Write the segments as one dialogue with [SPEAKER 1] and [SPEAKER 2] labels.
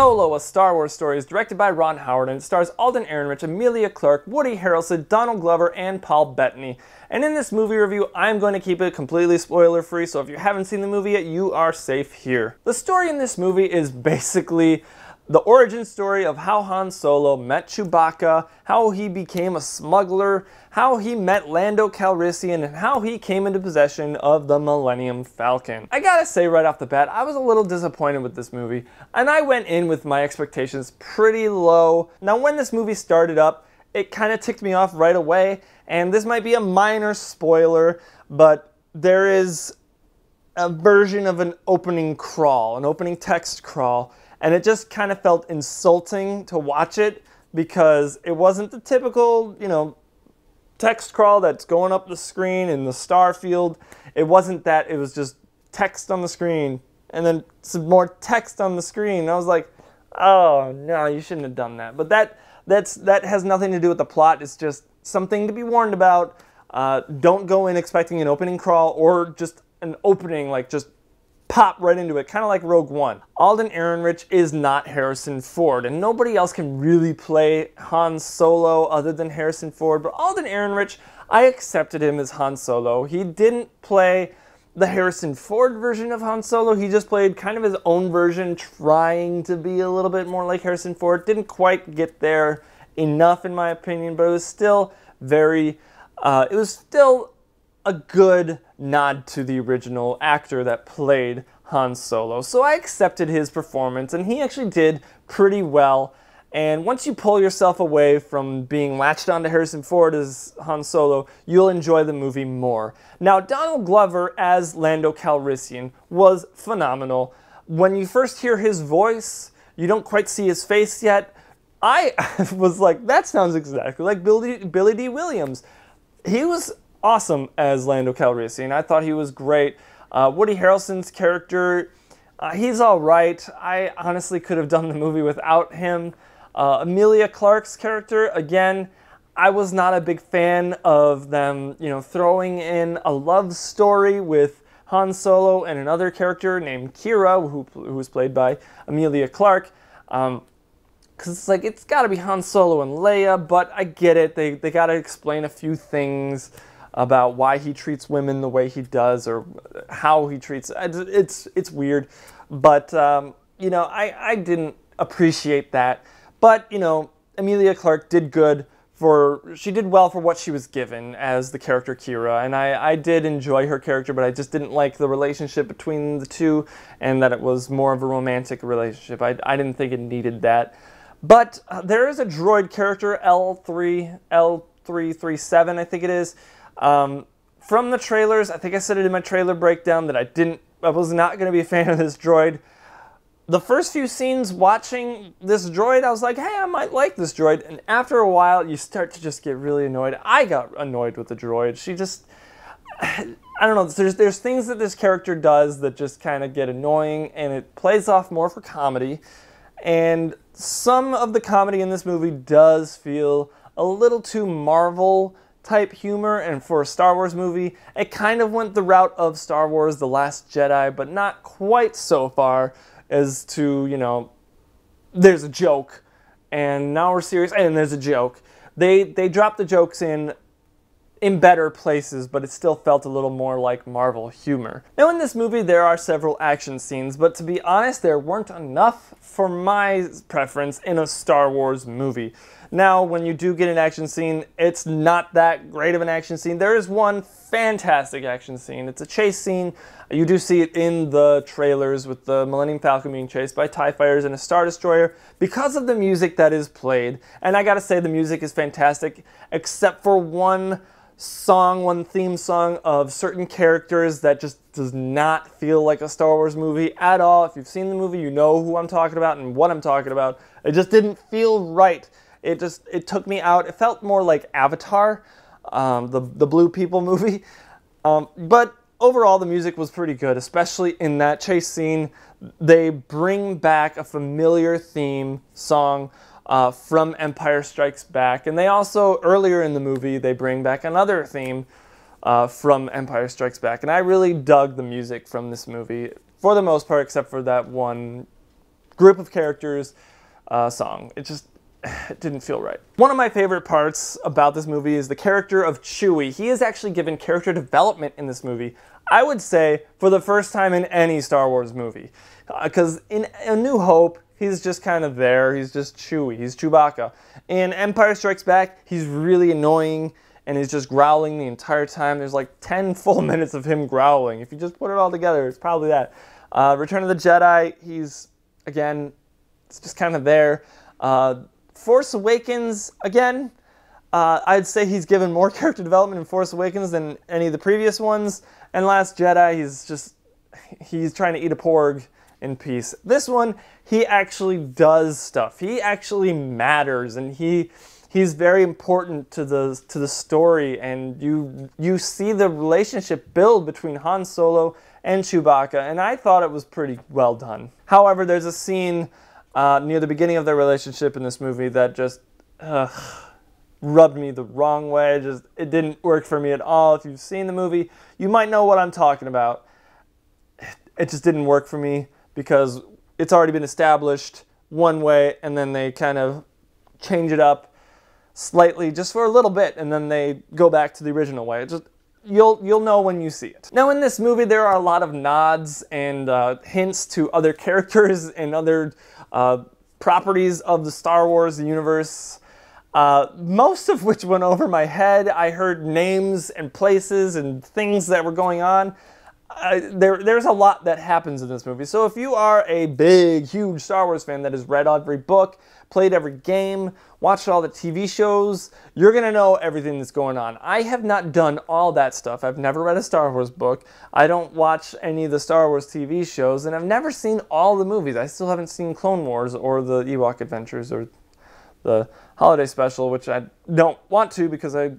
[SPEAKER 1] Solo, a Star Wars story, is directed by Ron Howard and it stars Alden Ehrenreich, Emilia Clarke, Woody Harrelson, Donald Glover, and Paul Bettany. And in this movie review, I'm going to keep it completely spoiler-free, so if you haven't seen the movie yet, you are safe here. The story in this movie is basically the origin story of how Han Solo met Chewbacca, how he became a smuggler, how he met Lando Calrissian, and how he came into possession of the Millennium Falcon. I gotta say right off the bat, I was a little disappointed with this movie, and I went in with my expectations pretty low. Now when this movie started up, it kind of ticked me off right away, and this might be a minor spoiler, but there is a version of an opening crawl, an opening text crawl, and it just kind of felt insulting to watch it because it wasn't the typical, text crawl that's going up the screen in the star field. It wasn't that. It was just text on the screen and then some more text on the screen. And I was like, oh, no, you shouldn't have done that. But that has nothing to do with the plot. It's just something to be warned about. Don't go in expecting an opening crawl or just an opening, like just pop right into it, kind of like Rogue One. Alden Ehrenreich is not Harrison Ford, and nobody else can really play Han Solo other than Harrison Ford, but Alden Ehrenreich, I accepted him as Han Solo. He didn't play the Harrison Ford version of Han Solo, he just played kind of his own version, trying to be a little bit more like Harrison Ford. Didn't quite get there enough in my opinion, but it was still a good nod to the original actor that played Han Solo. So I accepted his performance, and he actually did pretty well. And once you pull yourself away from being latched onto Harrison Ford as Han Solo, you'll enjoy the movie more. Now, Donald Glover as Lando Calrissian was phenomenal. When you first hear his voice, you don't quite see his face yet. I was like, that sounds exactly like Billy D. Williams. He was awesome as Lando Calrissian. I thought he was great. Woody Harrelson's character, he's all right. I honestly could have done the movie without him. Emilia Clarke's character, again, I was not a big fan of them, throwing in a love story with Han Solo and another character named Qi'ra, who was played by Emilia Clarke. Because it's like, it's got to be Han Solo and Leia, but I get it. They got to explain a few things about why he treats women the way he does, or how he treats it's weird, but I didn't appreciate that. But Emilia Clarke did she did well for what she was given as the character Qi'ra, and I did enjoy her character, but I just didn't like the relationship between the two, and that it was more of a romantic relationship. I didn't think it needed that. But there is a droid character, L337, I think it is. From the trailers, I think I said it in my trailer breakdown that I was not going to be a fan of this droid. The first few scenes watching this droid, I was like, hey, I might like this droid. And after a while, you start to just get really annoyed. I got annoyed with the droid. She just, I don't know, there's things that this character does that just kind of get annoying, and it plays off more for comedy. And some of the comedy in this movie does feel a little too Marvel type humor, and for a Star Wars movie, it kind of went the route of Star Wars The Last Jedi, but not quite so far as to, there's a joke, and now we're serious, and there's a joke. They dropped the jokes in better places, but it still felt a little more like Marvel humor. Now in this movie there are several action scenes, but to be honest, there weren't enough for my preference in a Star Wars movie. Now, when you do get an action scene, it's not that great of an action scene. There is one fantastic action scene. It's a chase scene. You do see it in the trailers with the Millennium Falcon being chased by TIE fighters and a Star Destroyer because of the music that is played. And I gotta say, the music is fantastic, except for one theme song of certain characters that just does not feel like a Star Wars movie at all. If you've seen the movie, you know who I'm talking about and what I'm talking about. It just didn't feel right. It took me out. It felt more like Avatar, the Blue People movie. But overall, the music was pretty good, especially in that chase scene. They bring back a familiar theme song from Empire Strikes Back. And they also, earlier in the movie, they bring back another theme from Empire Strikes Back. And I really dug the music from this movie, for the most part, except for that one group of characters song. It didn't feel right. One of my favorite parts about this movie is the character of Chewie. He is actually given character development in this movie, I would say, for the first time in any Star Wars movie. Because in A New Hope, he's just kind of there. He's just Chewie. He's Chewbacca. In Empire Strikes Back, he's really annoying, and he's just growling the entire time. There's like 10 full minutes of him growling. If you just put it all together, it's probably that. Return of the Jedi, he's, again, it's just kind of there. Force Awakens, again, I'd say he's given more character development in Force Awakens than any of the previous ones. And Last Jedi, he's trying to eat a porg in peace. This one, he actually does stuff. He actually matters, and he's very important to the story, and you see the relationship build between Han Solo and Chewbacca, and I thought it was pretty well done. However, there's a scene near the beginning of their relationship in this movie that just rubbed me the wrong way. It didn't work for me at all. If you've seen the movie, you might know what I'm talking about. It just didn't work for me because it's already been established one way, and then they kind of change it up slightly just for a little bit, and then they go back to the original way. You'll know when you see it. Now, in this movie, there are a lot of nods and hints to other characters and other properties of the Star Wars universe, most of which went over my head. I heard names and places and things that were going on. There's a lot that happens in this movie. So if you are a big, huge Star Wars fan that has read every book, played every game, watched all the TV shows, you're going to know everything that's going on. I have not done all that stuff. I've never read a Star Wars book. I don't watch any of the Star Wars TV shows, and I've never seen all the movies. I still haven't seen Clone Wars or the Ewok Adventures or the Holiday Special, which I don't want to because I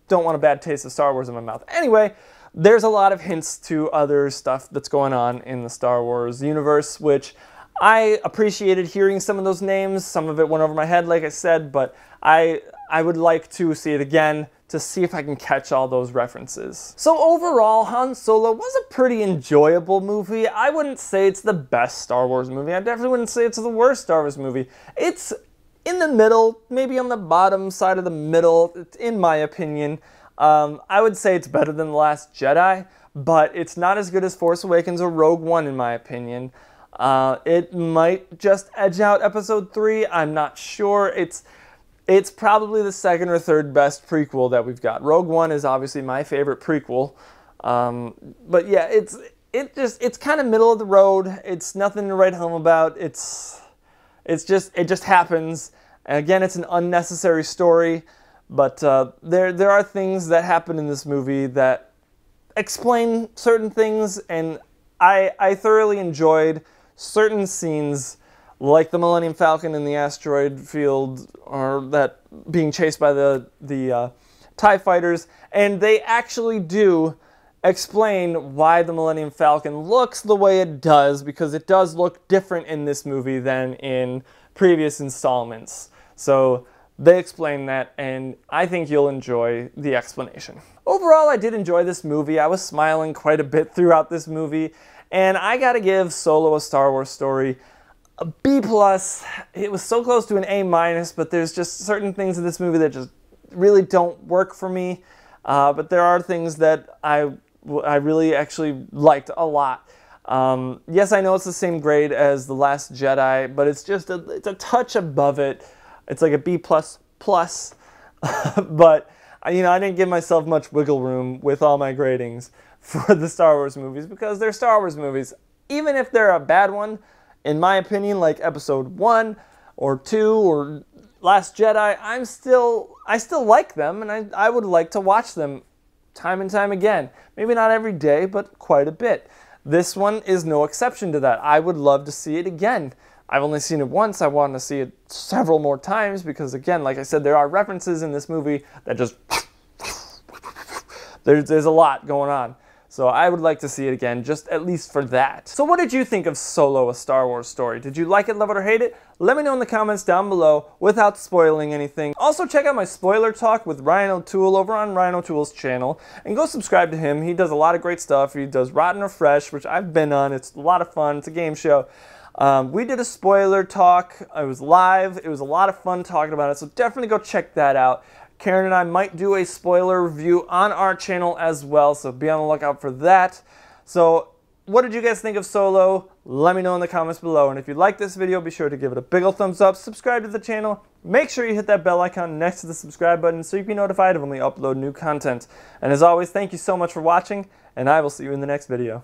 [SPEAKER 1] don't want a bad taste of Star Wars in my mouth. Anyway, there's a lot of hints to other stuff that's going on in the Star Wars universe, which I appreciated hearing some of those names. Some of it went over my head, like I said, but I would like to see it again to see if I can catch all those references. So overall, Han Solo was a pretty enjoyable movie. I wouldn't say it's the best Star Wars movie. I definitely wouldn't say it's the worst Star Wars movie. It's in the middle, maybe on the bottom side of the middle, in my opinion. I would say it's better than The Last Jedi, but it's not as good as Force Awakens or Rogue One, in my opinion. It might just edge out Episode 3. I'm not sure. It's probably the second or third best prequel that we've got. Rogue One is obviously my favorite prequel. But yeah, it's kind of middle of the road. It's nothing to write home about. It just happens. And again, it's an unnecessary story. But there are things that happen in this movie that explain certain things, and I thoroughly enjoyed certain scenes, like the Millennium Falcon in the asteroid field, or that being chased by the TIE fighters, and they actually do explain why the Millennium Falcon looks the way it does, because it does look different in this movie than in previous installments. So they explain that, and I think you'll enjoy the explanation. Overall, I did enjoy this movie. I was smiling quite a bit throughout this movie, and I gotta give Solo: A Star Wars Story a B+. It was so close to an A-, but there's just certain things in this movie that just really don't work for me. But there are things that I really actually liked a lot. Yes, I know it's the same grade as The Last Jedi, but it's a touch above it. It's like a B++, but I didn't give myself much wiggle room with all my gradings for the Star Wars movies, because they're Star Wars movies. Even if they're a bad one, in my opinion, like Episode 1 or 2 or Last Jedi, I still like them, and I would like to watch them time and time again. Maybe not every day, but quite a bit. This one is no exception to that. I would love to see it again. I've only seen it once. I want to see it several more times because, again, like I said, there are references in this movie that just... There's a lot going on. So I would like to see it again, just at least for that. So what did you think of Solo: A Star Wars Story? Did you like it, love it, or hate it? Let me know in the comments down below without spoiling anything. Also, check out my spoiler talk with Ryan O'Toole over on Ryan O'Toole's channel, and go subscribe to him. He does a lot of great stuff. He does Rotten or Fresh, which I've been on. It's a lot of fun. It's a game show. We did a spoiler talk. It was live. It was a lot of fun talking about it, so definitely go check that out. Karen and I might do a spoiler review on our channel as well, so be on the lookout for that. So what did you guys think of Solo? Let me know in the comments below. And if you like this video, be sure to give it a big ol' thumbs up, subscribe to the channel, make sure you hit that bell icon next to the subscribe button so you can be notified of when we upload new content. And as always, thank you so much for watching, and I will see you in the next video.